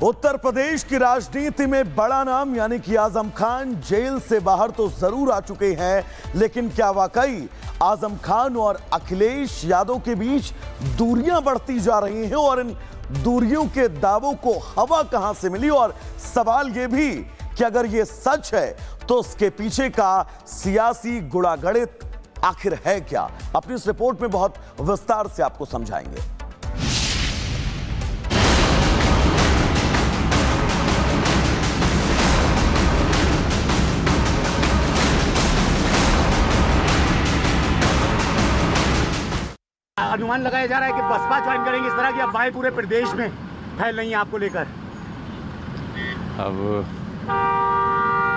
उत्तर प्रदेश की राजनीति में बड़ा नाम यानी कि आजम खान जेल से बाहर तो जरूर आ चुके हैं, लेकिन क्या वाकई आजम खान और अखिलेश यादव के बीच दूरियां बढ़ती जा रही हैं और इन दूरियों के दावों को हवा कहां से मिली? और सवाल यह भी कि अगर यह सच है तो उसके पीछे का सियासी गुणागणित आखिर है क्या? अपनी इस रिपोर्ट में बहुत विस्तार से आपको समझाएंगे। अनुमान लगाया जा रहा है कि बसपा ज्वाइन करेंगे, इस तरह की अफवाहें पूरे प्रदेश में फैल रही हैं आपको लेकर। अब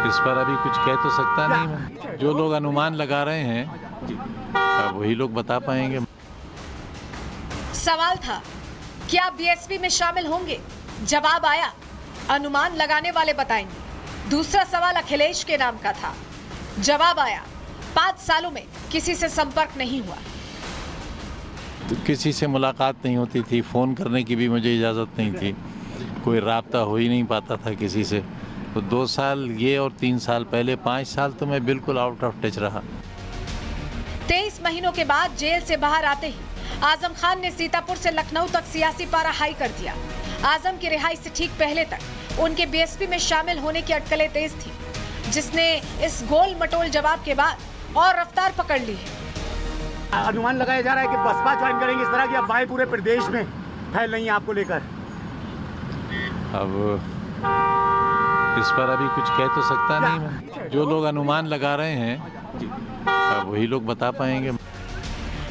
इस पर अभी कुछ कह तो सकता नहीं मैं। जो लोग अनुमान लगा रहे हैं अब वही लोग बता पाएंगे। सवाल था कि आप बीएसपी में शामिल होंगे, जवाब आया अनुमान लगाने वाले बताएंगे। दूसरा सवाल अखिलेश के नाम का था, जवाब आया 5 सालों में किसी से संपर्क नहीं हुआ। किसी से मुलाकात नहीं होती थी, फ़ोन करने की भी मुझे इजाज़त नहीं थी, कोई राब्ता हो ही नहीं पाता था किसी से। तो 2 साल ये और 3 साल पहले 5 साल तो मैं बिल्कुल आउट ऑफ टच रहा। 23 महीनों के बाद जेल से बाहर आते ही आजम खान ने सीतापुर से लखनऊ तक सियासी पारा हाई कर दिया। आजम की रिहाई से ठीक पहले तक उनके बीएसपी में शामिल होने की अटकलें तेज थी, जिसने इस गोल मटोल जवाब के बाद और रफ्तार पकड़ ली है। अनुमान लगाया जा रहा है कि बसपा ज्वाइन करेंगे, इस तरह की अफवाहें पूरे प्रदेश में फैल रही हैं आपको लेकर। अब इस पर अभी कुछ कह तो सकता नहीं मैं। जो लोग अनुमान लगा रहे हैं अब वही लोग बता पाएंगे।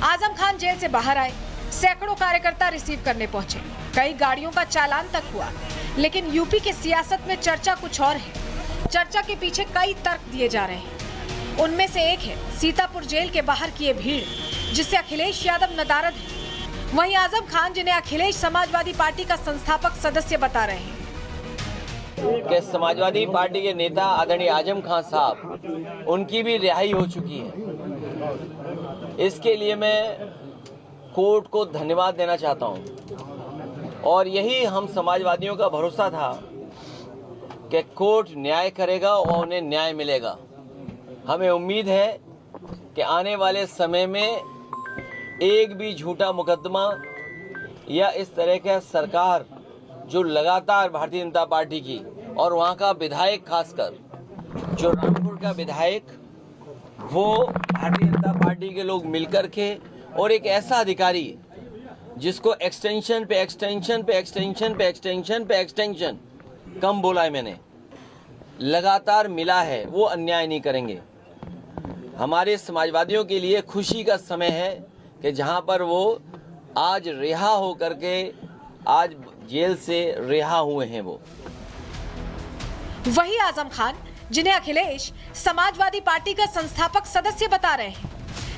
आजम खान जेल से बाहर आए, सैकड़ों कार्यकर्ता रिसीव करने पहुंचे, कई गाड़ियों का चालान तक हुआ। लेकिन यूपी की सियासत में चर्चा कुछ और है। चर्चा के पीछे कई तर्क दिए जा रहे हैं। उनमें से एक है सीतापुर जेल के बाहर की ये भीड़, जिससे अखिलेश यादव नदारद है। वहीं आजम खान, जिन्हें अखिलेश समाजवादी पार्टी का संस्थापक सदस्य बता रहे हैं, कि समाजवादी पार्टी के नेता आदरणीय आजम खान साहब, उनकी भी रिहाई हो चुकी है। इसके लिए मैं कोर्ट को धन्यवाद देना चाहता हूं। और यही हम समाजवादियों का भरोसा था कि कोर्ट न्याय करेगा और उन्हें न्याय मिलेगा। हमें उम्मीद है कि आने वाले समय में एक भी झूठा मुकदमा या इस तरह का सरकार जो लगातार भारतीय जनता पार्टी की और वहां का विधायक, खासकर जो रामपुर का विधायक, वो भारतीय जनता पार्टी के लोग मिलकर के और एक ऐसा अधिकारी जिसको एक्सटेंशन पे एक्सटेंशन पे एक्सटेंशन पे एक्सटेंशन पे एक्सटेंशन, कम बोला है मैंने, लगातार मिला है, वो अन्याय नहीं करेंगे। हमारे समाजवादियों के लिए खुशी का समय है कि जहां पर वो आज रिहा हो करके आज जेल से रिहा हुए हैं। वो वही आजम खान, जिन्हें अखिलेश समाजवादी पार्टी का संस्थापक सदस्य बता रहे हैं।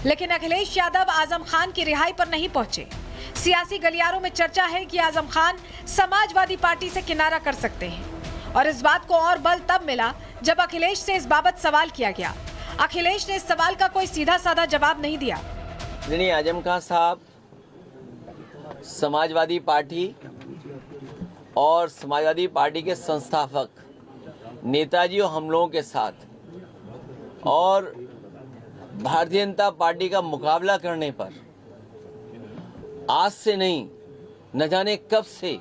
लेकिन अखिलेश यादव आजम खान की रिहाई पर नहीं पहुंचे। सियासी गलियारों में चर्चा है कि आजम खान समाजवादी पार्टी से किनारा कर सकते हैं। और इस बात को और बल तब मिला जब अखिलेश से इस बाबत सवाल किया गया। अखिलेश ने इस सवाल का कोई सीधा साधा जवाब नहीं दिया। नहीं, आजम खान साहब समाजवादी पार्टी और समाजवादी पार्टी के संस्थापक नेताजी और हम लोगों के साथ और भारतीय जनता पार्टी का मुकाबला करने पर आज से नहीं, न जाने कब से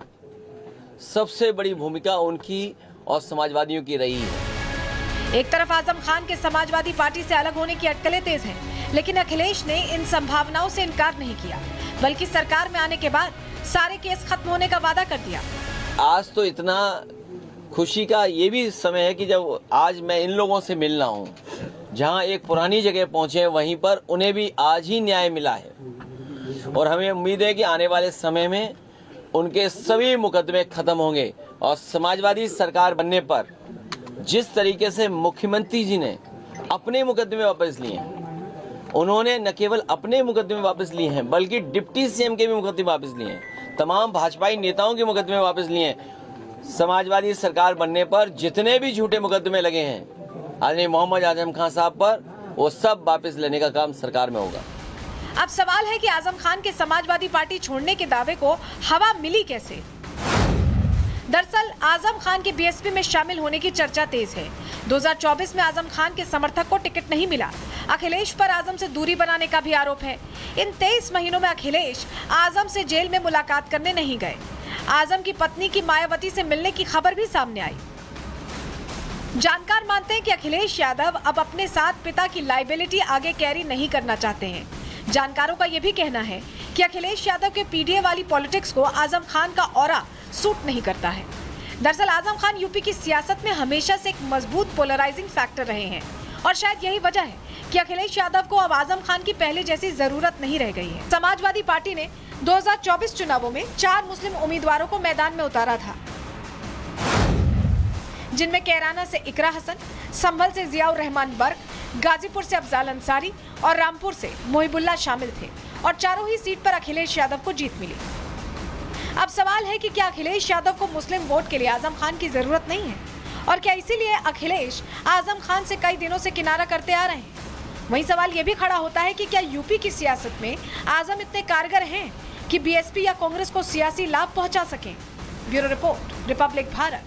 सबसे बड़ी भूमिका उनकी और समाजवादियों की रही है। एक तरफ आजम खान के समाजवादी पार्टी से अलग होने की अटकलें तेज हैं, लेकिन अखिलेश ने इन संभावनाओं से इनकार नहीं किया, बल्कि सरकार में आने के बाद सारे केस खत्म होने का वादा कर दिया। आज तो इतना खुशी का ये भी समय है कि जब आज मैं इन लोगों से मिल रहा हूँ, जहाँ एक पुरानी जगह पहुँचे वहीं पर उन्हें भी आज ही न्याय मिला है। और हमें उम्मीद है कि आने वाले समय में उनके सभी मुकदमे खत्म होंगे और समाजवादी सरकार बनने पर जिस तरीके से मुख्यमंत्री जी ने अपने मुकदमे वापस लिए हैं, उन्होंने न केवल अपने मुकदमे वापस लिए हैं बल्कि डिप्टी सीएम के भी मुकदमे वापस लिए हैं, तमाम भाजपाई नेताओं के मुकदमे वापस लिए हैं। समाजवादी सरकार बनने पर जितने भी झूठे मुकदमे लगे हैं आदरणीय मोहम्मद आजम खान साहब पर, वो सब वापस लेने का काम सरकार में होगा। अब सवाल है कि आजम खान के समाजवादी पार्टी छोड़ने के दावे को हवा मिली कैसे? दरअसल आजम खान के बीएसपी में शामिल होने की चर्चा तेज है। 2024 में आजम खान के समर्थक को टिकट नहीं मिला। अखिलेश पर आजम से दूरी बनाने का भी आरोप है। इन 23 महीनों में अखिलेश आजम से जेल में मुलाकात करने नहीं गए। आजम की पत्नी की मायावती से मिलने की खबर भी सामने आई। जानकार मानते हैं कि अखिलेश यादव अब अपने साथ पिता की लायबिलिटी आगे कैरी नहीं करना चाहते हैं। जानकारों का यह भी कहना है कि अखिलेश यादव के पीडीए वाली पॉलिटिक्स को आजम खान का ऑरा सूट नहीं करता है। दरअसल आजम खान यूपी की सियासत में हमेशा से एक मजबूत पोलराइजिंग फैक्टर रहे हैं और शायद यही वजह है कि अखिलेश यादव को अब आजम खान की पहले जैसी जरूरत नहीं रह गई है। समाजवादी पार्टी ने 2024 चुनावों में 4 मुस्लिम उम्मीदवारों को मैदान में उतारा था, जिनमें कैराना से इकरा हसन, संभल से जियाउर रहमान बर्क, गाजीपुर से अफजाल अंसारी और रामपुर से मोहिबुल्लाह शामिल थे और चारों ही सीट पर अखिलेश यादव को जीत मिली। अब सवाल है कि क्या अखिलेश यादव को मुस्लिम वोट के लिए आजम खान की जरूरत नहीं है और क्या इसीलिए अखिलेश आजम खान से कई दिनों से किनारा करते आ रहे हैं। वहीं सवाल यह भी खड़ा होता है कि क्या यूपी की सियासत में आजम इतने कारगर हैं कि बीएसपी या कांग्रेस को सियासी लाभ पहुंचा सकें। Bureau report, Republic Bharat.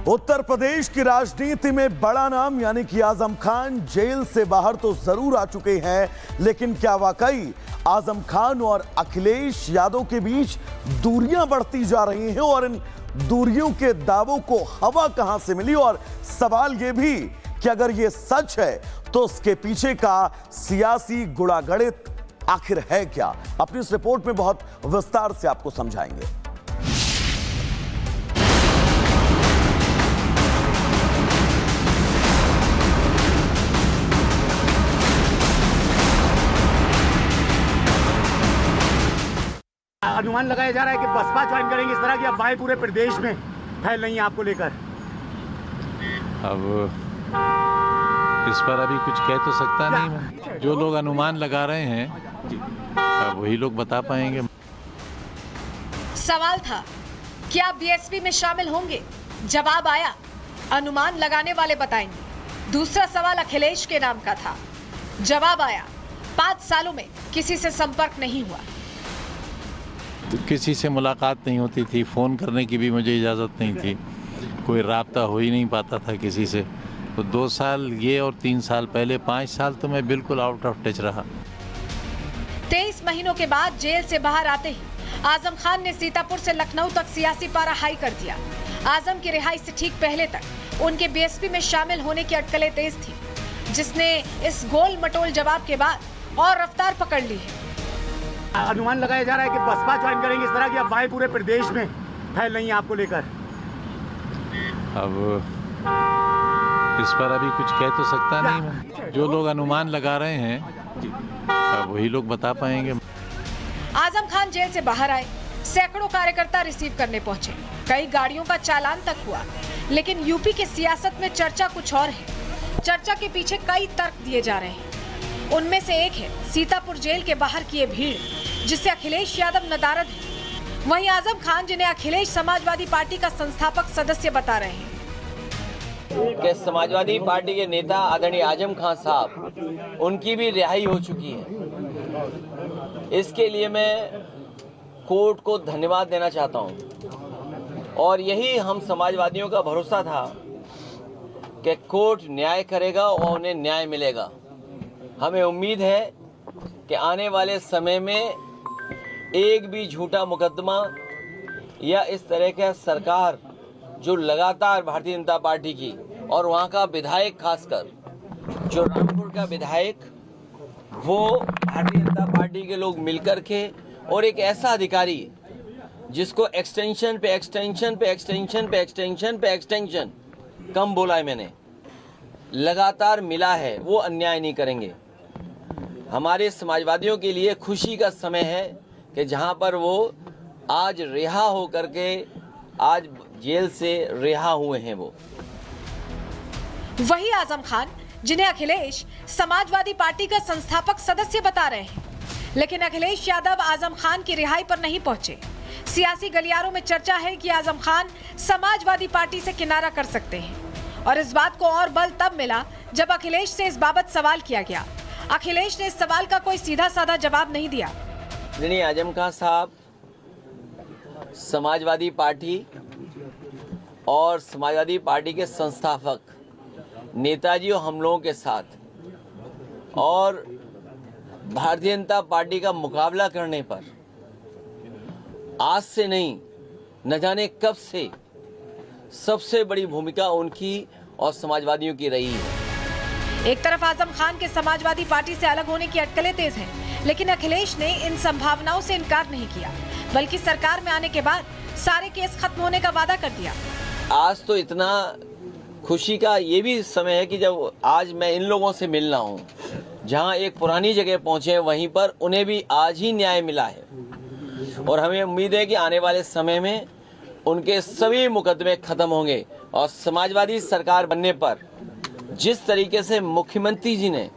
Uttar Pradesh की राजनीति में बड़ा नाम यानी कि आजम खान जेल से बाहर तो जरूर आ चुके हैं, लेकिन क्या वाकई आजम खान और अखिलेश यादव के बीच दूरियां बढ़ती जा रही हैं और इन दूरियों के दावों को हवा कहां से मिली। और सवाल यह भी कि अगर यह सच है तो उसके पीछे का सियासी गुणागणित आखिर है क्या। अपनी इस रिपोर्ट में बहुत विस्तार से आपको समझाएंगे। अनुमान लगाया जा रहा है कि बसपा ज्वाइन करेंगे, इस तरह की अफवाहें पूरे प्रदेश में फैल रही हैं आपको लेकर। अब इस पर अभी कुछ कह तो सकता नहीं मैं। जो लोग अनुमान लगा रहे हैं अब वही लोग बता पाएंगे। सवाल था क्या बीएसपी में शामिल होंगे, जवाब आया अनुमान लगाने वाले बताएंगे। दूसरा सवाल अखिलेश के नाम का था, जवाब आया 5 सालों में किसी से संपर्क नहीं हुआ। किसी से मुलाकात नहीं होती थी, फ़ोन करने की भी मुझे इजाज़त नहीं थी, कोई राब्ता हो ही नहीं पाता था किसी से। तो 2 साल ये और 3 साल पहले 5 साल तो मैं बिल्कुल आउट ऑफ टच रहा। 23 महीनों के बाद जेल से बाहर आते ही आजम खान ने सीतापुर से लखनऊ तक सियासी पारा हाई कर दिया। आजम की रिहाई से ठीक पहले तक उनके बीएसपी में शामिल होने की अटकलें तेज थी, जिसने इस गोल मटोल जवाब के बाद और रफ्तार पकड़ ली है। अनुमान लगाया जा रहा है कि बसपा ज्वाइन करेंगे, इस तरह की अफवाहें पूरे प्रदेश में फैल रही हैं आपको लेकर। अब इस पर अभी कुछ कह तो सकता नहीं मैं। जो लोग अनुमान लगा रहे हैं अब वही लोग बता पाएंगे। आजम खान जेल से बाहर आए, सैकड़ों कार्यकर्ता रिसीव करने पहुंचे, कई गाड़ियों का चालान तक हुआ। लेकिन यूपी की सियासत में चर्चा कुछ और है। चर्चा के पीछे कई तर्क दिए जा रहे हैं। उनमें से एक है सीतापुर जेल के बाहर की ये भीड़, जिससे अखिलेश यादव नदारद है। वहीं आजम खान, जिन्हें अखिलेश समाजवादी पार्टी का संस्थापक सदस्य बता रहे हैं, कि समाजवादी पार्टी के नेता आदरणीय आजम खान साहब, उनकी भी रिहाई हो चुकी है। इसके लिए मैं कोर्ट को धन्यवाद देना चाहता हूं और यही हम समाजवादियों का भरोसा था कि कोर्ट न्याय करेगा और उन्हें न्याय मिलेगा। हमें उम्मीद है कि आने वाले समय में एक भी झूठा मुकदमा या इस तरह का सरकार जो लगातार भारतीय जनता पार्टी की और वहाँ का विधायक, खासकर जो रामपुर का विधायक, वो भारतीय जनता पार्टी के लोग मिलकर के और एक ऐसा अधिकारी जिसको एक्सटेंशन पे एक्सटेंशन पे एक्सटेंशन पे एक्सटेंशन पे एक्सटेंशन, कम बोला है मैंने, लगातार मिला है, वो अन्याय नहीं करेंगे। हमारे समाजवादियों के लिए खुशी का समय है कि जहां पर वो आज रिहा हो करके आज जेल से रिहा हुए हैं। वो वही आजम खान, जिन्हें अखिलेश समाजवादी पार्टी का संस्थापक सदस्य बता रहे हैं। लेकिन अखिलेश यादव आजम खान की रिहाई पर नहीं पहुंचे। सियासी गलियारों में चर्चा है कि आजम खान समाजवादी पार्टी से किनारा कर सकते हैं और इस बात को और बल तब मिला जब अखिलेश से इस बाबत सवाल किया गया। अखिलेश ने इस सवाल का कोई सीधा साधा जवाब नहीं दिया। आजम खान साहब समाजवादी पार्टी और समाजवादी पार्टी के संस्थापक नेताजी और हम लोगों के साथ और भारतीय जनता पार्टी का मुकाबला करने पर आज से नहीं न जाने कब से सबसे बड़ी भूमिका उनकी और समाजवादियों की रही है। एक तरफ आजम खान के समाजवादी पार्टी से अलग होने की अटकलें तेज हैं, लेकिन अखिलेश ने इन संभावनाओं से इनकार नहीं किया, बल्कि सरकार में आने के बाद सारे केस खत्म होने का वादा कर दिया। आज तो इतना खुशी का ये भी समय है कि जब आज मैं इन लोगों से मिल रहा हूँ, जहाँ एक पुरानी जगह पहुँचे हैं वहीं पर उन्हें भी आज ही न्याय मिला है और हमें उम्मीद है कि आने वाले समय में उनके सभी मुकदमे खत्म होंगे और समाजवादी सरकार बनने पर जिस तरीके से मुख्यमंत्री जी ने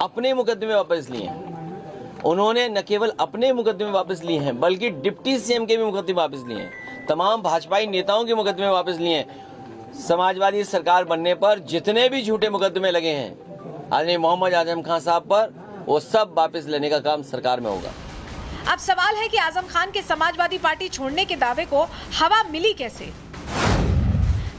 अपने मुकदमे वापस लिए हैं, उन्होंने न केवल अपने मुकदमे वापस लिए हैं बल्कि डिप्टी सीएम के भी मुकदमे वापस लिए हैं, तमाम भाजपाई नेताओं के मुकदमे वापस लिए हैं। समाजवादी सरकार बनने पर जितने भी झूठे मुकदमे लगे हैं आदरणीय मोहम्मद आजम खान साहब पर, वो सब वापस लेने का काम सरकार में होगा। अब सवाल है कि आजम खान के समाजवादी पार्टी छोड़ने के दावे को हवा मिली कैसे?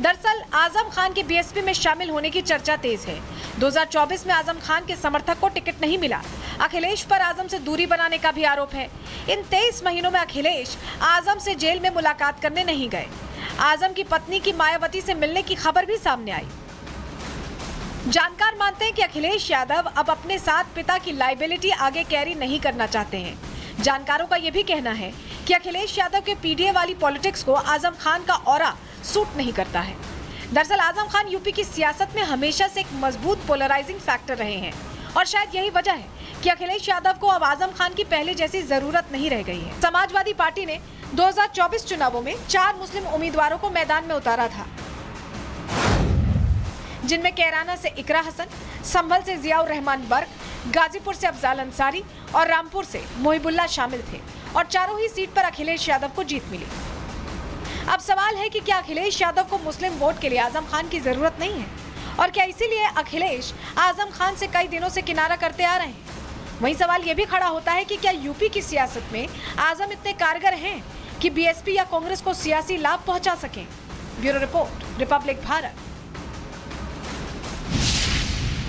दरअसल आजम खान के बीएसपी में शामिल होने की चर्चा तेज है। 2024 में आजम खान के समर्थक को टिकट नहीं मिला। अखिलेश पर आजम से दूरी बनाने का भी आरोप है। इन 23 महीनों में अखिलेश आजम से जेल में मुलाकात करने नहीं गए। आजम की पत्नी की मायावती से मिलने की खबर भी सामने आई। जानकार मानते हैं कि अखिलेश यादव अब अपने साथ पिता की लायबिलिटी आगे कैरी नहीं करना चाहते हैं। जानकारों का यह भी कहना है कि अखिलेश यादव के पीडीए वाली पॉलिटिक्स को आजम खान का ऑरा सूट नहीं करता है। दरअसल आजम खान यूपी की सियासत में हमेशा से एक मजबूत पोलराइजिंग फैक्टर रहे हैं और शायद यही वजह है कि अखिलेश यादव को अब आजम खान की पहले जैसी जरूरत नहीं रह गई है। समाजवादी पार्टी ने 2024 चुनावों में 4 मुस्लिम उम्मीदवारों को मैदान में उतारा था, जिनमें कैराना से इकरा हसन, संभल से जियाउर रहमान बर्क, गाजीपुर से अफजाल अंसारी और रामपुर से मोहिबुल्लाह शामिल थे और चारों ही सीट पर अखिलेश यादव को जीत मिली। अब सवाल है कि क्या अखिलेश यादव को मुस्लिम वोट के लिए आजम खान की जरूरत नहीं है और क्या इसीलिए अखिलेश आजम खान से कई दिनों से किनारा करते आ रहे हैं? वहीं सवाल यह भी खड़ा होता है कि क्या यूपी की सियासत में आजम इतने कारगर हैं कि बीएसपी या कांग्रेस को सियासी लाभ पहुंचा सकें? Bureau report, Republic Bharat.